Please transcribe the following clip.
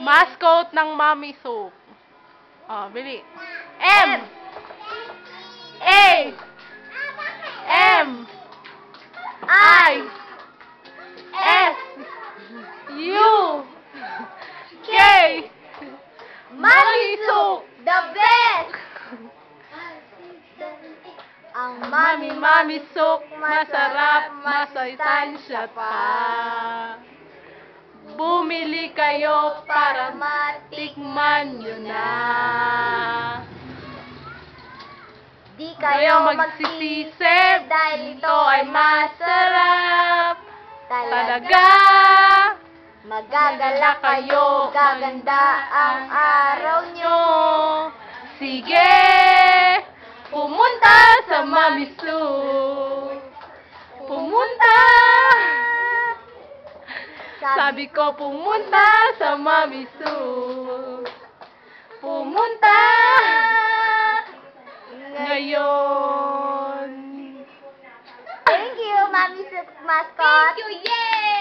Mascot ng Mommy Soup. Oh, bili. M. A. M. I. S. U. K. Mommy Soup, the best! Ang Mami Soup, masarap, masustansya pa. Bumili kayo para matikman nyo na. Di Kayo kayo magsisisi dahil ito ay masarap. Talaga. Magagala kayo, gaganda ang araw nyo. Sige, pumunta sa Mommy Soup. Pumunta. Sabi ko, pumunta sa Mommy Soup. Pumunta ngayon. Thank you, Mommy Soup Mascot. Thank you, yay!